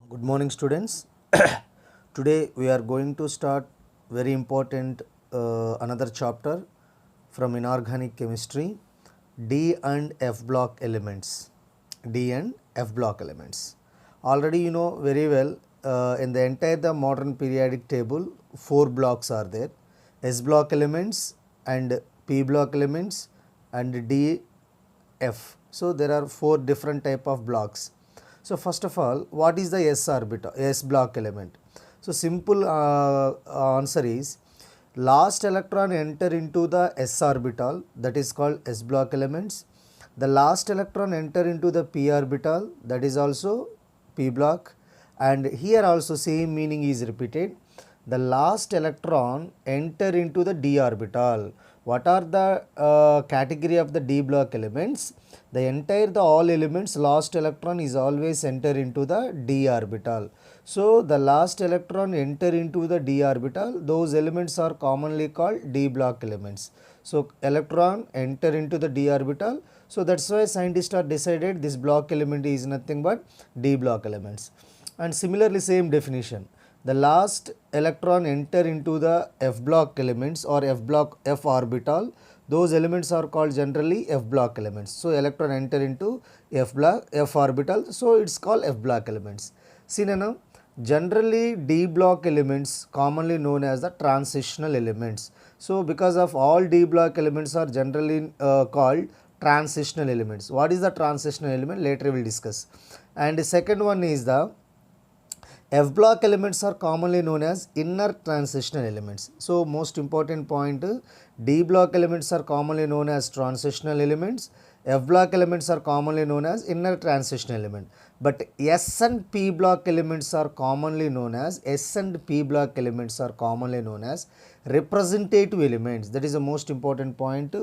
Good morning, students. Today we are going to start very important another chapter from inorganic chemistry, D and F block elements. D and F block elements. Already you know very well, in the entire the modern periodic table, four blocks are there: S block elements and P block elements and D F. So there are four different type of blocks. So first of all, what is the S orbital, S block element? So simple answer is last electron enter into the S orbital, that is called S block elements. The last electron enter into the P orbital, that is also P block, and here also same meaning is repeated. The last electron enter into the d orbital. What are the category of the d block elements? The entire the all elements last electron is always enter into the d orbital. So the last electron enter into the d orbital, those elements are commonly called d block elements. So electron enter into the d orbital, so that's why scientists are decided this block element is nothing but d block elements. And similarly same definition, the last electron enter into the F block elements or F orbital, those elements are called generally F block elements. So electron enter into F orbital, so it's called F block elements. See now, generally D block elements commonly known as the transitional elements. So because of all D block elements are generally called transitional elements. What is the transitional element? Later we will discuss. And the second one is the F block elements are commonly known as inner transitional elements. So most important point, D block elements are commonly known as transitional elements. F block elements are commonly known as inner transitional element. But S and P block elements are commonly known as representative elements. That is the most important point.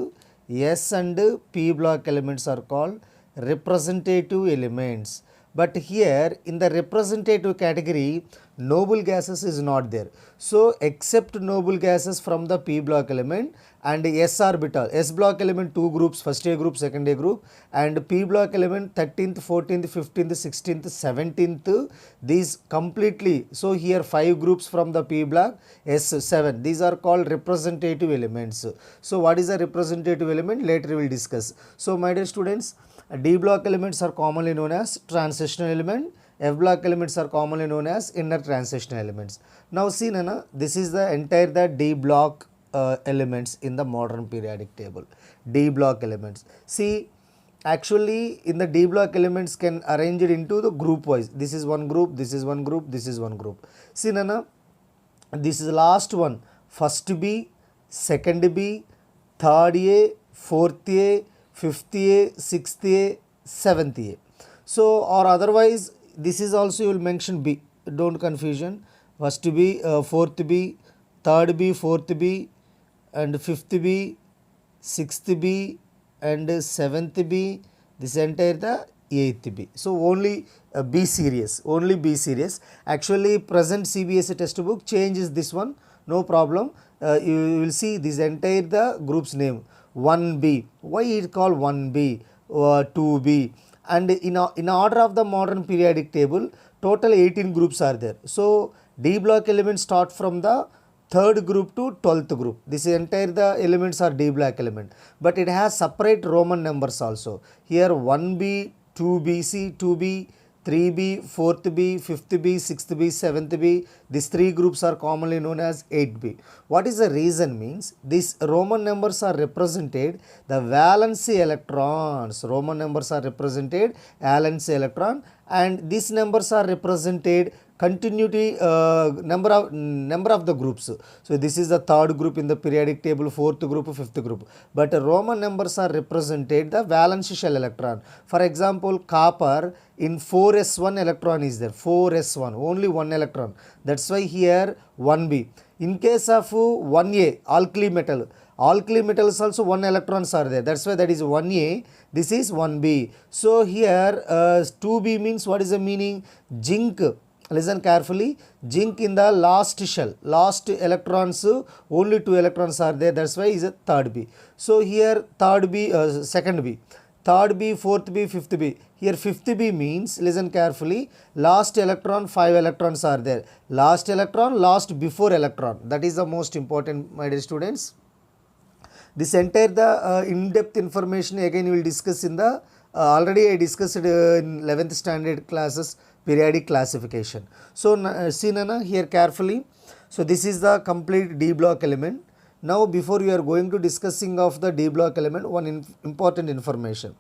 S and P block elements are called representative elements. But here in the representative category, noble gases is not there. So except noble gases from the P block element and S orbital, S block element two groups, first A group, second A group, and P block element 13th, 14th, 15th, 16th, 17th, these completely. So here 5 groups from the P block, S7, these are called representative elements. So what is a representative element? Later we will discuss. So my dear students, D block elements are commonly known as transitional element. F block elements are commonly known as inner transitional elements. Now see Nana, this is the entire the D block elements in the modern periodic table. D block elements. See, actually in the D block elements can arrange it into the group wise. This is one group, this is one group, this is one group. See Nana, this is the last one. First B, second B, third A, fourth A, 5th A, 6th A, 7th A. So or otherwise this is also you will mention B, don't confusion. First B, fourth B, third B, fourth B, and 5th B, 6th B, and 7th B, this entire the 8th B. So only B series, only B series. Actually present CBSE textbook changes this one, no problem. You will see this entire the group's name 1B. Why it called 1B or 2B? And in order of the modern periodic table, total 18 groups are there. So D block elements start from the third group to 12th group. This entire the elements are D block element, but it has separate Roman numbers also. Here 1B, 2BC, 2B, 3B, 4th B, 5th B, 6th B, 7th B, these three groups are commonly known as 8B. What is the reason means? These Roman numbers are represented the valency electrons. Roman numbers are represented valency electron, and these numbers are represented continuity number of the groups. So this is the third group in the periodic table, fourth group, fifth group. But Roman numbers are represented the valence shell electron. For example, copper in 4s1 electron is there. 4s1, only one electron. That's why here 1b. In case of 1a, alkali metal. Alkali metals also one electrons are there. That's why that is 1a. This is 1b. So here 2b means what is the meaning? Zinc. Listen carefully. Zinc in the last shell, last electrons, only 2 electrons are there. That's why is a third B. So here third B, second B. third B, fourth B, fifth B. Here fifth B means, listen carefully, last electron, 5 electrons are there. Last electron, last before electron. That is the most important, my dear students. This entire the in-depth information again we will discuss in the already I discussed in 11th standard classes periodic classification. So see Nana here carefully. So this is the complete D block element. Now before you are going to discussing of the D block element, one important information.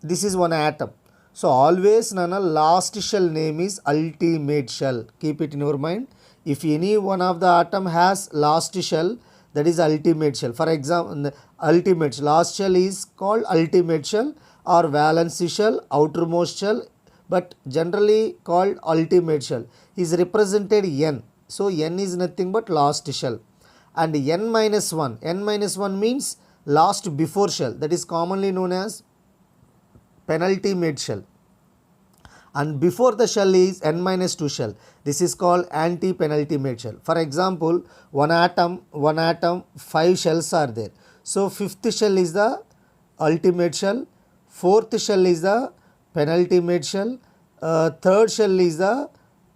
This is one atom. So always Nana last shell name is ultimate shell. Keep it in your mind. If any one of the atom has last shell, that is ultimate shell. For example, ultimate last shell is called ultimate shell or valence shell, outermost shell, but generally called ultimate shell is represented N. So N is nothing but last shell, and N minus 1. N minus 1 means last before shell, that is commonly known as penultimate shell. And before the shell is N minus 2 shell. This is called anti-penultimate shell. For example, one atom, 5 shells are there. So fifth shell is the ultimate shell, fourth shell is the penultimate shell, third shell is the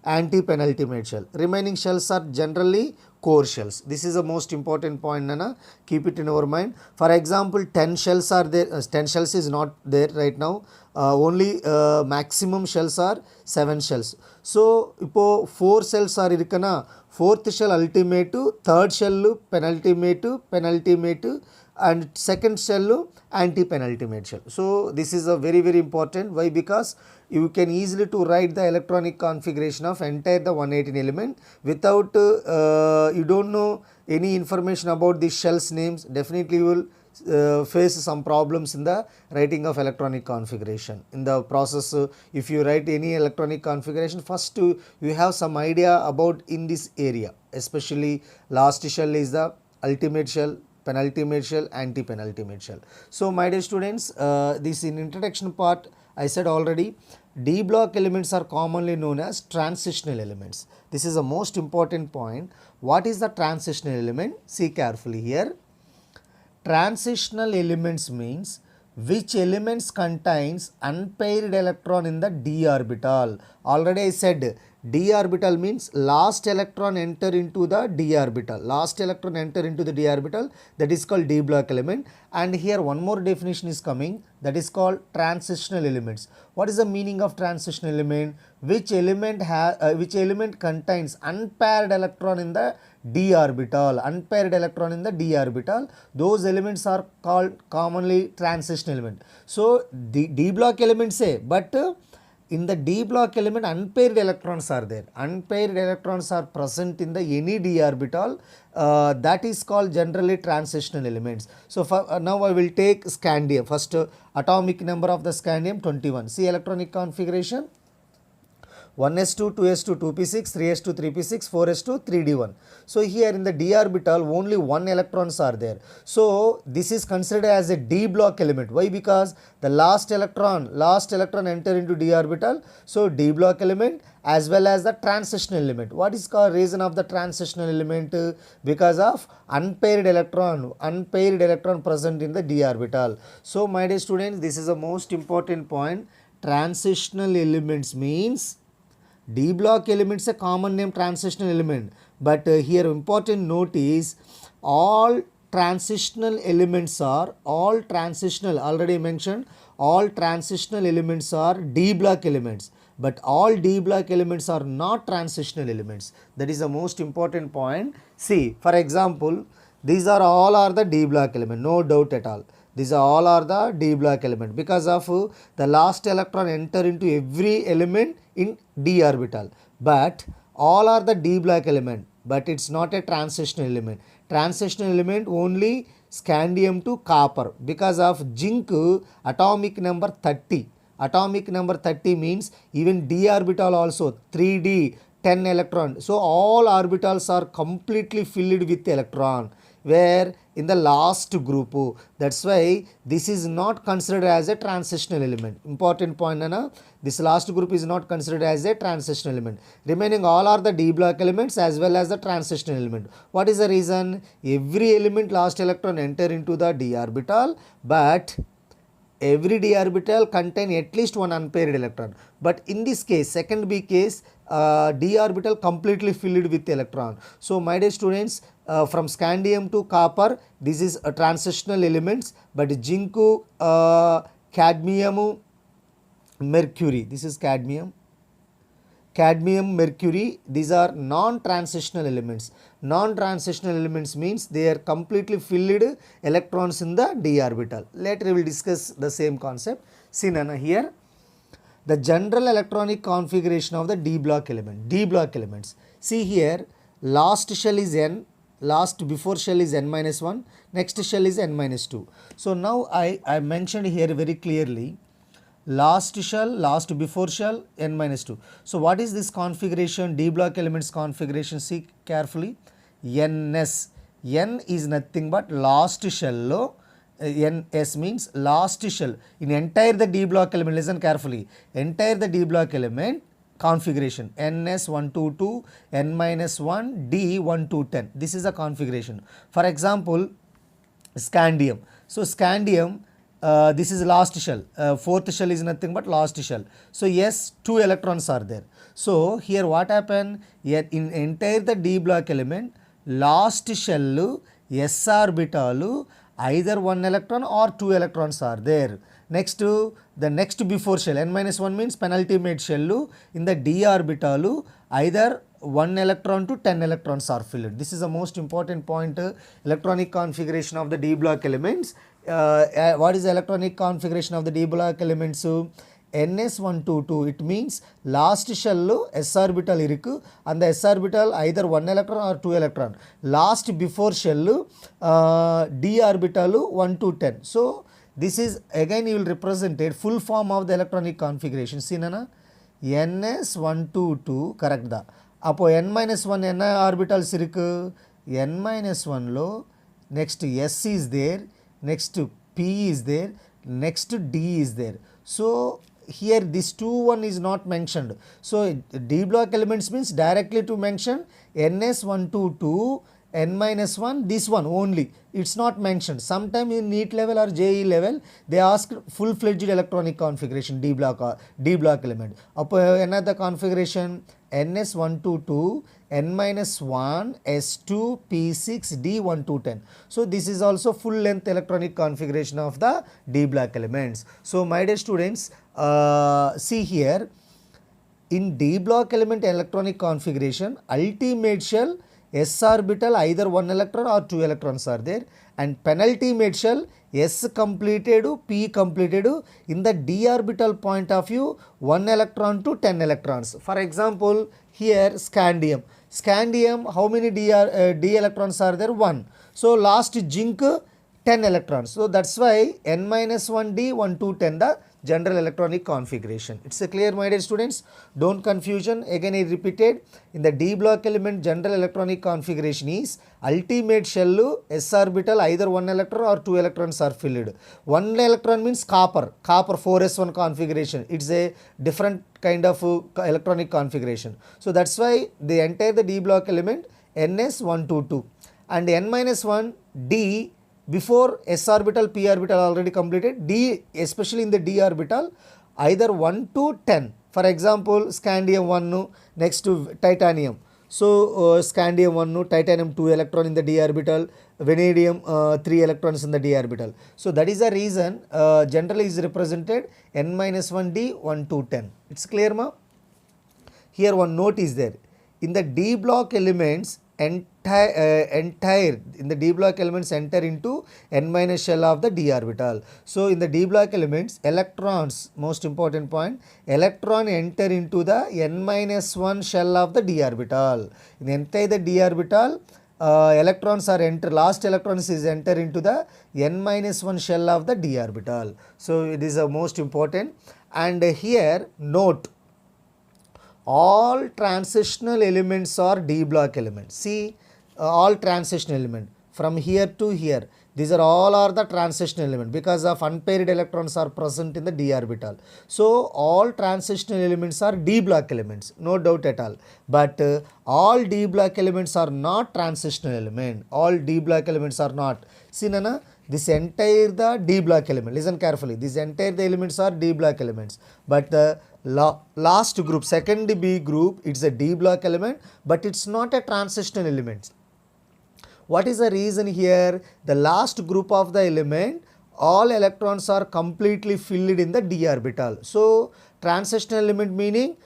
anti-penultimate shell. Remaining shells are generally core shells. This is the most important point, Nana. Keep it in our mind. For example, 10 shells are there. 10 shells is not there right now. Only maximum shells are 7 shells. So, ipo 4 shells are irukana. Fourth shell ultimate, third shell penultimate, and second shell anti-penultimate shell. So, this is a very important. Why? Because you can easily to write the electronic configuration of entire the 118 element without you don't know any information about the shells names. Definitely you will face some problems in the writing of electronic configuration. In the process, if you write any electronic configuration, first you have some idea about in this area, especially last shell is the ultimate shell, penultimate shell, anti-penultimate shell. So my dear students, this in introduction part I said already, D block elements are commonly known as transitional elements. This is the most important point. What is the transitional element? See carefully here. Transitional elements means which elements contains unpaired electron in the d orbital. Already I said d orbital means last electron enter into the d orbital. Last electron enter into the d orbital, that is called d block element. And here one more definition is coming, that is called transitional elements. What is the meaning of transitional element? Which element contains unpaired electron in the d orbital. Unpaired electron in the d orbital, those elements are called commonly transitional element. So the d block elements say, but in the d block element unpaired electrons are there. Unpaired electrons are present in the any d orbital, that is called generally transitional elements. So now I will take scandium. First atomic number of the scandium 21. See electronic configuration, 1s2, 2s2, 2p6, 3s2, 3p6, 4s2, 3d1. So here in the d orbital only 1 electrons are there. So this is considered as a d block element. Why? Because the last electron enter into d orbital. So d block element as well as the transitional element. What is called reason of the transitional element? Because of unpaired electron present in the d orbital. So my dear students, this is the most important point. Transitional elements means D block elements a common name transitional element, but here important note is all transitional elements are already mentioned, all transitional elements are D block elements, but all D block elements are not transitional elements. That is the most important point. See, for example, these are all are the D block element, no doubt at all. These all are the D block element because of the last electron enter into every element in d orbital, but all are the d block element, but it's not a transitional element. Transitional element only scandium to copper because of zinc atomic number 30. Atomic number 30 means even d orbital also 3d 10 electron. So all orbitals are completely filled with electron, where in the last group. That's why this is not considered as a transitional element. Important point, Nana. This last group is not considered as a transitional element. Remaining all are the d block elements as well as the transitional element. What is the reason? Every element last electron enter into the d orbital, but every d orbital contain at least one unpaired electron. But in this case, second B case, d orbital completely filled with electron. So my dear students, from scandium to copper, this is a transitional elements, but zinc, cadmium, mercury, this is cadmium, mercury, these are non-transitional elements. Non-transitional elements means they are completely filled electrons in the d orbital. Later we will discuss the same concept. See Nana here, the general electronic configuration of the d block element. D block elements. See here, last shell is n, last before shell is n minus 1, next shell is n minus 2. So now I mentioned here very clearly, last shell, last before shell, n minus 2. So what is this configuration, d block elements configuration? See carefully, ns, n is nothing but last shell lo, ns means last shell in entire the d block element. Listen carefully, entire the d block element configuration, ns 1 to 2, n minus 1, d 1 to 10. This is a configuration. For example, scandium. So scandium, this is last shell, fourth shell is nothing but last shell. So yes, 2 electrons are there. So here what happened, in entire the d block element, last shell s orbital either 1 electron or 2 electrons are there. Next, the next before shell, n minus 1 means penultimate shell, in the d orbital either 1 electron to 10 electrons are filled. This is the most important point, electronic configuration of the d block elements. What is the electronic configuration of the d block elements? ns122, it means last shell s orbital irukku, and the s orbital either 1 electron or 2 electron. Last before shell, d orbital 1 to 10. So this is again you will represent it full form of the electronic configuration. See nana, ns122 correct da. Appo n minus 1 n orbitals irukku, n minus 1 lo next s is there, next p is there, next d is there. So here this 2 1 is not mentioned. So d block elements means directly to mention ns122, n minus 1, this one only, it's not mentioned. Sometime in NEET level or JEE level they ask full fledged electronic configuration d block element. Another configuration ns122, n minus 1, s2, p6, d 1 to 10. So this is also full length electronic configuration of the d block elements. So my dear students, see here, in d block element electronic configuration, ultimate shell s orbital either 1 electron or 2 electrons are there, and penultimate shell s completed, p completed, in the d orbital point of view 1 electron to 10 electrons. For example, here scandium. Scandium, how many d electrons are there? 1. So last zinc 10 electrons. So that's why n minus 1 d 1 to 10 the general electronic configuration. It's a clear, my dear students, don't confusion. Again I repeated, in the d block element general electronic configuration is ultimate shell s orbital either 1 electron or 2 electrons are filled. 1 electron means copper 4s1 configuration. It's a different kind of electronic configuration. So that's why the entire the d block element ns122, and n minus 1 d before s orbital, p orbital already completed, d especially in the d orbital either 1 to 10. For example, scandium 1, next to titanium. So scandium 1, titanium 2 electron in the d orbital, vanadium 3 electrons in the d orbital. So that is the reason generally is represented n minus 1 d 1 to 10. It's clear ma? Here one note is there. In the d block elements, entire in the d block elements enter into n minus shell of the d orbital. So in the d block elements, electrons, most important point, electron enter into the n minus 1 shell of the d orbital. In the entire the d orbital, electrons are enter, last electrons is enter into the n minus 1 shell of the d orbital. So it is a most important. And here note, all transitional elements are d block elements. See, all transitional element from here to here, these are all are the transitional element because of unpaired electrons are present in the d orbital. So all transitional elements are d block elements, no doubt at all. But all d block elements are not transitional element. All d block elements are not. See Nana, this entire the D block element, listen carefully, this entire the elements are D block elements, but the last group, second B group, it's a D block element, but it's not a transitional element. What is the reason here? The last group of the element, all electrons are completely filled in the d orbital. So transitional element meaning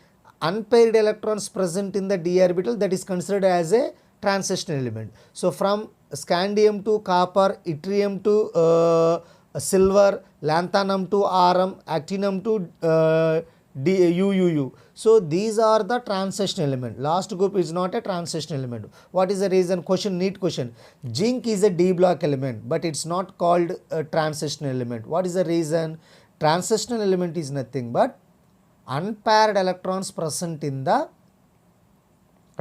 unpaired electrons present in the d orbital, that is considered as a transitional element. So from scandium to copper, yttrium to silver, lanthanum to rm, actinium to UUU. So these are the transition element. Last group is not a transition element. What is the reason? Question, neat question. Zinc is a D block element, but it's not called a transition element. What is the reason? Transitional element is nothing but unpaired electrons present in the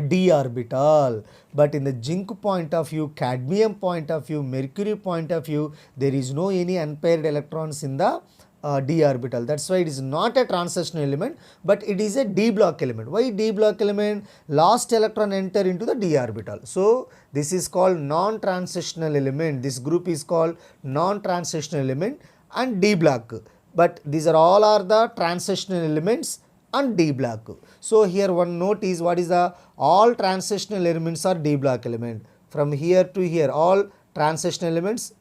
d orbital, but in the zinc point of view, cadmium point of view, mercury point of view, there is no any unpaired electrons in the d orbital. That's why it is not a transitional element, but it is a d block element. Why d block element? Last electron enter into the d orbital. So this is called non-transitional element. This group is called non-transitional element and d block, but these are all are the transitional elements and d block. So here one note is, what is the all transitional elements are d block element. From here to here all transitional elements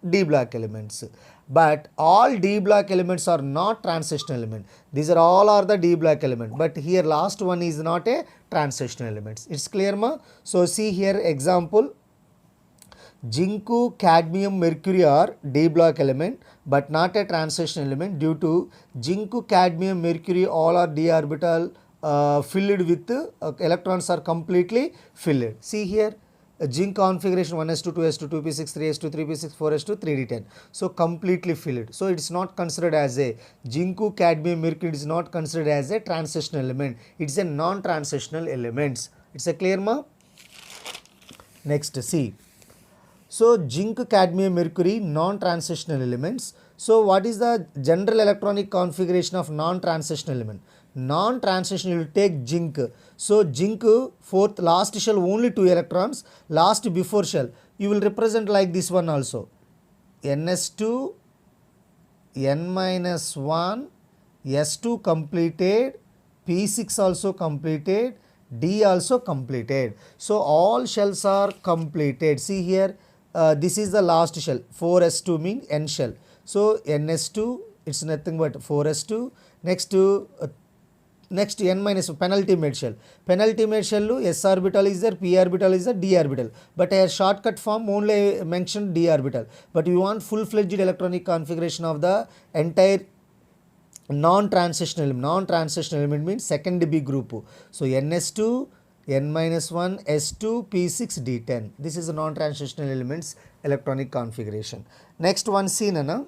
d block elements, but all d block elements are not transitional element. These are all are the d block element, but here last one is not a transitional element. It's clear ma? So see here example, zinc, cadmium, mercury are d block element but not a transition element due to zinc, cadmium, mercury all are d orbital filled with electrons are completely filled. See here zinc configuration 1s2, 2s2, 2p6, 3s2, 3p6, 4s2, 3d10. So completely filled. So it's not considered as a zinc, cadmium, mercury is not considered as a transitional element. It's a non-transitional elements. It's a clear ma? Next see. So zinc, cadmium, mercury non-transitional elements. So what is the general electronic configuration of non-transitional element? Non-transitional, you will take zinc. So zinc fourth last shell only 2 electrons, last before shell you will represent like this one also, ns2 n minus 1 s2 completed, p6 also completed, d also completed. So all shells are completed. See here this is the last shell, 4s2 mean n shell. So ns2 it's nothing but 4s2. Next n minus penultimate shell. Penultimate shell s orbital is there, p orbital is there, d orbital. But a shortcut form only mentioned d orbital. But you want full-fledged electronic configuration of the entire non-transitional element. Non-transitional element means second B group. So ns2, n minus 1, s2, p6, d10. This is the non-transitional elements electronic configuration. Next one see Nana.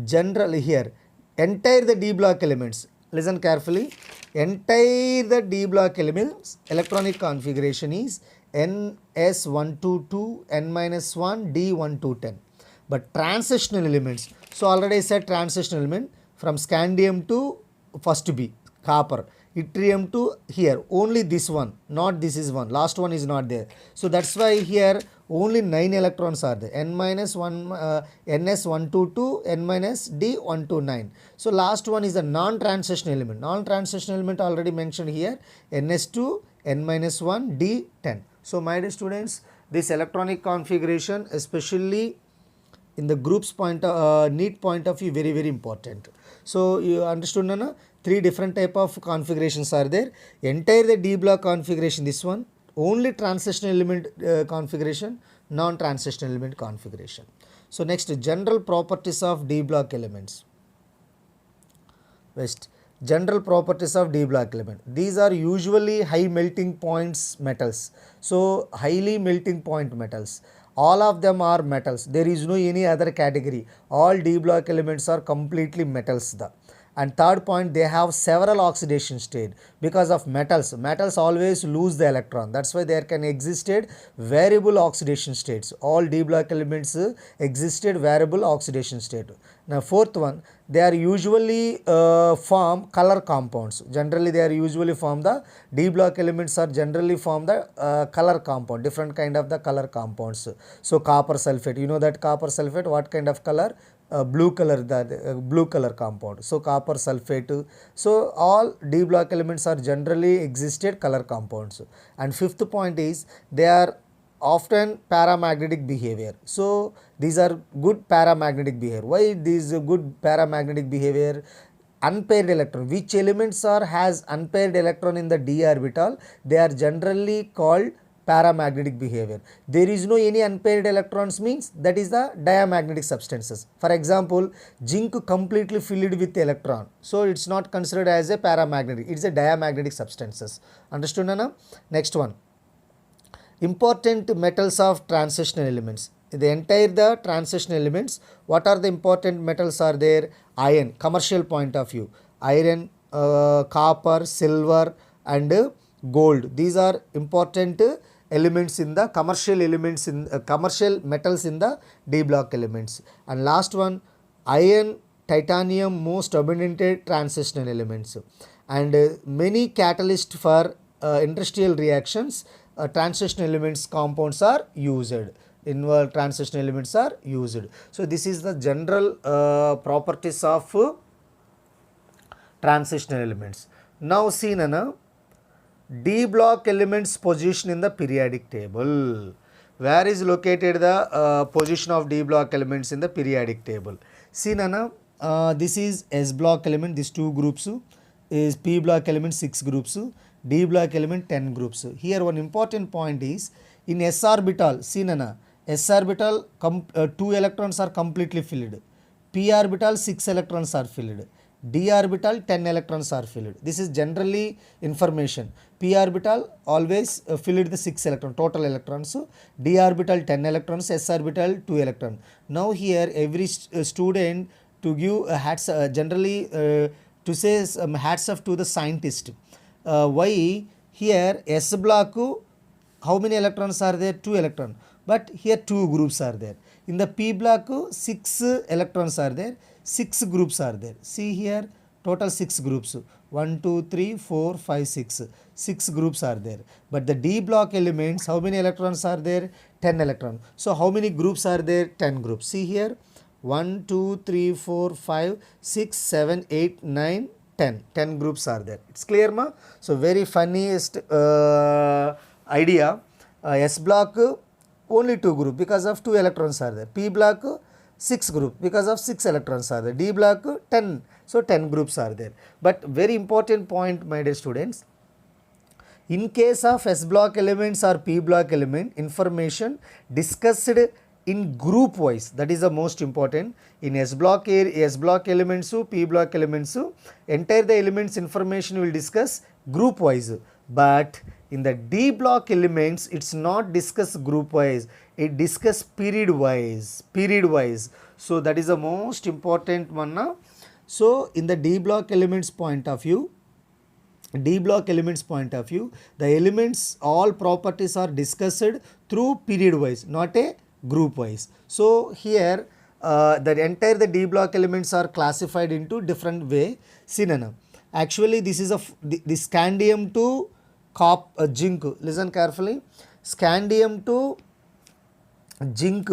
General here entire the d block elements. Listen carefully. Entire the d block elements electronic configuration is ns122, n minus 1, d1 to 10. But transitional elements. So already I said transitional element from scandium to first B, copper, yttrium to here, only this one, not this is one, last one is not there. So that's why here only 9 electrons are there, n minus 1, ns122, n minus d129. So last one is a non-transitional element. Non-transitional element already mentioned here, ns2, n minus 1, d10. So my dear students, this electronic configuration especially in the groups point neat point of view very important. So you understood Nana? 3 different type of configurations are there. Entire the d block configuration, this one only transitional element configuration, non-transitional element configuration. So next, general properties of d block elements. Next, general properties of d block element. These are usually high melting points metals. So highly melting point metals. All of them are metals. There is no any other category. All d block elements are completely metals. And third point, they have several oxidation state because of metals. Metals always lose the electron. That's why there can existed variable oxidation states. All D block elements existed variable oxidation state. Now fourth one, they are usually form color compounds. Generally they are usually form the D block elements are generally form the color compound, different kind of the color compounds. So copper sulfate, you know that copper sulfate what kind of color? Blue color, blue color compound. So copper sulfate. So all D block elements are generally existed color compounds. And fifth point is they are often paramagnetic behavior. So these are good paramagnetic behavior. Why these good paramagnetic behavior? Unpaired electron. Which elements are has unpaired electron in the d orbital? They are generally called paramagnetic behavior. There is no any unpaired electrons means that is the diamagnetic substances. For example, zinc completely filled with electron. So it's not considered as a paramagnetic. It's a diamagnetic substances. Understood, Nana? Next one. Important metals of transition elements. The entire transition elements, what are the important metals are there? Iron, commercial point of view, iron, copper, silver and gold. These are important elements in the commercial elements in commercial metals in the D block elements. And last one, iron, titanium, most abundant transitional elements. And many catalysts for industrial reactions, transition elements compounds are used. Involved transition elements are used. So this is the general properties of transitional elements. Now see, Nana, D block elements position in the periodic table. Where is located the position of D block elements in the periodic table? See, Nana, this is S block element, these two groups, is P block element 6 groups, D block element 10 groups. Here one important point is in S orbital, see, Nana, S orbital 2 electrons are completely filled, P orbital 6 electrons are filled, D orbital 10 electrons are filled. This is generally information. P orbital always filled the 6 electron total electrons, D orbital 10 electrons, S orbital 2 electron. Now here every student to give hats generally to say hats off to the scientist. Why here S block, how many electrons are there? 2 electrons. But here 2 groups are there. In the P block 6 electrons are there, 6 groups are there. See here total 6 groups, 1, 2, 3, 4, 5, 6. 6 groups are there. But the D block elements, how many electrons are there? 10 electrons. So how many groups are there? 10 groups. See here 1, 2, 3, 4, 5, 6, 7, 8, 9, 10. 10 groups are there. It's clear, ma? So very funniest idea. S block only 2 group because of 2 electrons are there. P block 6 group because of 6 electrons are there. D block 10. So 10 groups are there. But very important point, my dear students. In case of S block elements or P block element, information discussed in group wise, that is the most important. In S block elements, P block elements, entire the elements information will discuss group wise. But in the D block elements, it's not discussed group wise, it discuss period wise. So that is the most important one now. So in the D block elements point of view, the elements all properties are discussed through period wise, not a group wise. So here the D block elements are classified into different way. See, Nana, actually this is the scandium to zinc. Listen carefully. Scandium to zinc,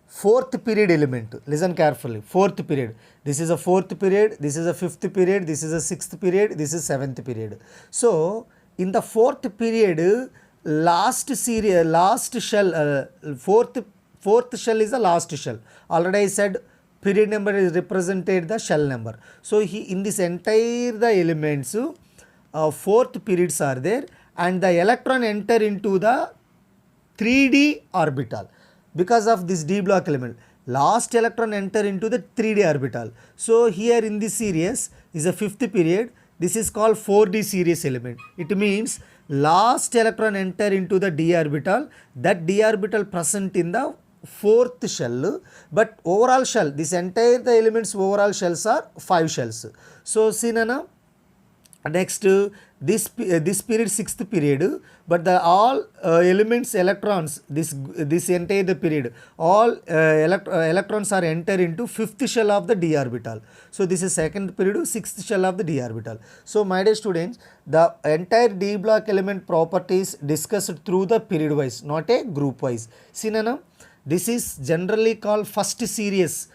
fourth period element. Listen carefully. Fourth period. This is a fourth period. This is a fifth period. This is a sixth period. This is seventh period. So in the fourth period, last shell, fourth shell is the last shell. Already I said period number is represented the shell number. So in this entire the elements, fourth periods are there, and the electron enter into the 3D orbital because of this D block element. Last electron enter into the 3D orbital. So here in this series is a fifth period. This is called 4D series element. It means last electron enter into the D orbital. That D orbital present in the fourth shell, but overall shell, this entire the elements overall shells are 5 shells. So see Nana, next this period, sixth period, but the all elements electrons, this entire the period, all electrons are enter into fifth shell of the d orbital. So this is second period, sixth shell of the d orbital. So my dear students, the entire d block element properties discussed through the period wise, not a group wise. See Nana, this is generally called first series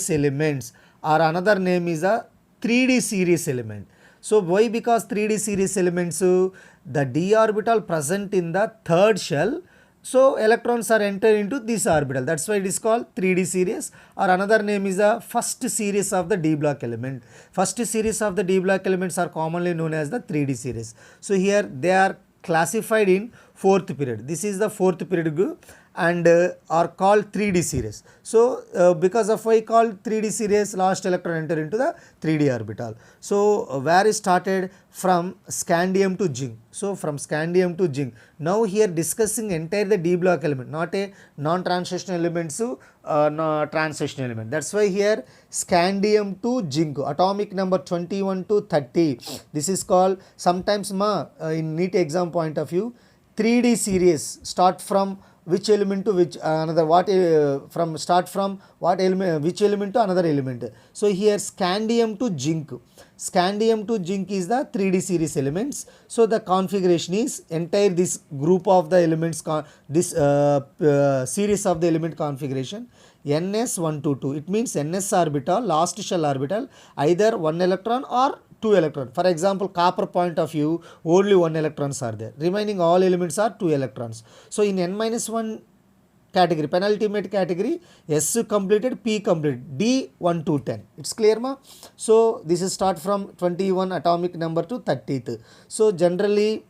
elements, or another name is a 3D series element. So why? Because 3D series elements, the d orbital present in the third shell, so electrons are entered into this orbital. That's why it is called 3D series, or another name is a first series of the d block element. First series of the d block elements are commonly known as the 3D series. So here they are classified in fourth period. This is the fourth period group, and are called 3D series. So because of why called 3D series, last electron enter into the 3D orbital. So where is started from scandium to zinc. So from scandium to zinc. Now here discussing entire the d block element, not a non-transitional element, so no transitional element. That's why here scandium to zinc, atomic number 21 to 30. This is called sometimes in NEET exam point of view, 3D series start from which element to which another, what from start from what element, which element to another element. So here scandium to zinc, scandium to zinc is the 3D series elements. So the configuration is entire this group of the elements, this series of the element configuration ns122. It means ns orbital, last shell orbital, either 1 electron or 2 electron. For example, copper point of view, only 1 electrons are there, remaining all elements are 2 electrons. So in n-1 category, penultimate category, S completed, P completed, D 1 to 10. It's clear ma? So this is start from 21 atomic number to 30th. So generally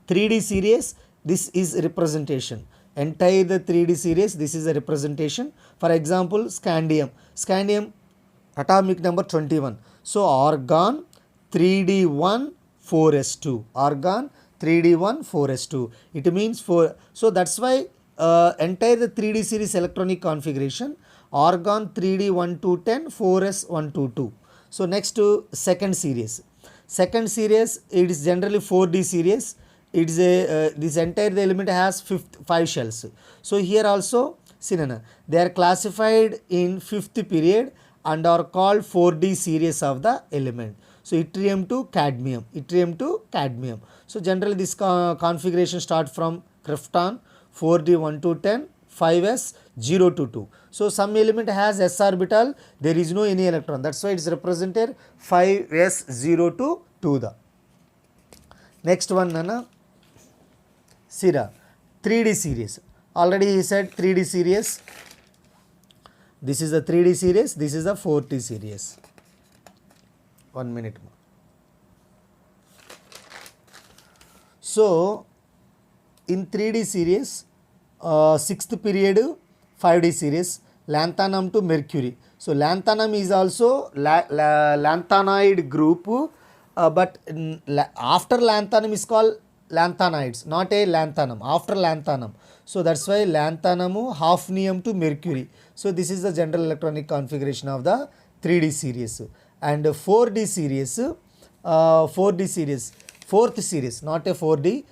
3D series, this is representation. Entire the 3D series, this is a representation. For example, scandium atomic number 21. So argon 3D1 4s2, argon 3D1 4s2. It means 4. So that's why entire the 3D series electronic configuration, argon 3D1 to 10, 4s 1 to 2. So next to second series. Second series, it is generally 4D series. It is a this entire the element has 5 shells. So here also they are classified in fifth period and are called 4D series of the element. So yttrium to cadmium, yttrium to cadmium. So generally this configuration start from krypton 4D 1 to 10, 5s 0 to 2. So some element has s orbital, there is no any electron, that's why it is represented 5s 0 to 2. The next one Nana, Sira 3D series. Already he said 3D series. This is the 3D series, this is the 4D series. 1 minute more. So in 3D series, sixth period 5D series, lanthanum to mercury. So lanthanum is also lanthanoid group, but after lanthanum is called lanthanoids, not a lanthanum, after lanthanum. So that's why lanthanum hafnium to mercury. So this is the general electronic configuration of the 3D series. And 4D series, 4D series, fourth series, not a 4D,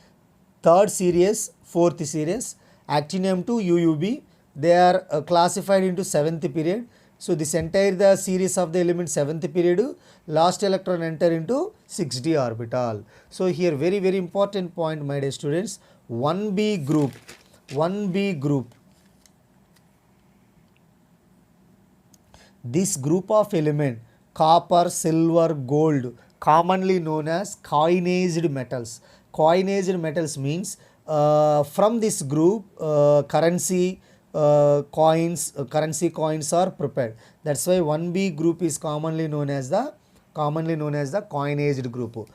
third series, fourth series, actinium to UUB. They are classified into seventh period. So this entire the series of the element seventh period, last electron enter into 6D orbital. So here very important point, my dear students, 1B group, 1B group. This group of element, copper, silver, gold, commonly known as coinaged metals. Coinaged metals means from this group currency coins are prepared. That's why 1B group is commonly known as the coinaged group.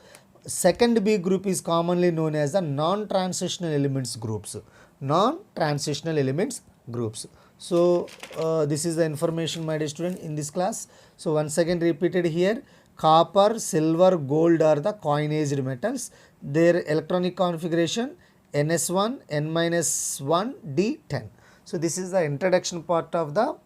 Second B group is commonly known as the non-transitional elements groups. Non-transitional elements groups. So this is the information, my dear student, in this class. So once again repeated here, copper, silver, gold are the coinaged metals. Their electronic configuration NS1, N-1, D10. So this is the introduction part of the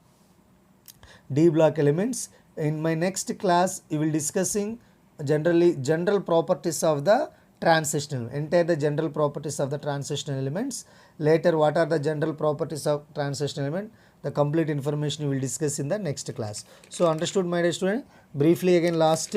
D block elements. In my next class, we will discussing general properties of the transitional, entire the general properties of the transitional elements. Later, what are the general properties of transitional element? The complete information we will discuss in the next class. So understood, my dear student? Briefly again, last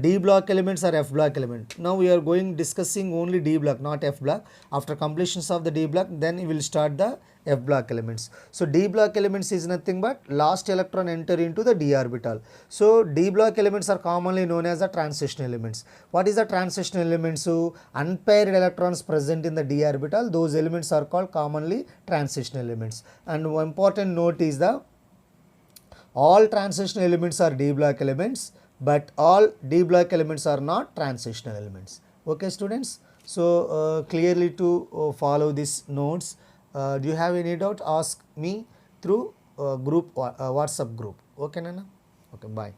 D block elements or F block element. Now we are going discussing only D block, not F block. After completions of the D block, then we will start the F block elements. So D block elements is nothing but last electron enter into the d orbital. So D block elements are commonly known as the transition elements. What is the transition elements? So unpaired electrons present in the d orbital, those elements are called commonly transition elements. And one important note is the all transition elements are D block elements, but all D block elements are not transitional elements. Okay, students. So clearly to follow these notes. Do you have any doubt? Ask me through WhatsApp group. Okay, Nana? Okay, bye.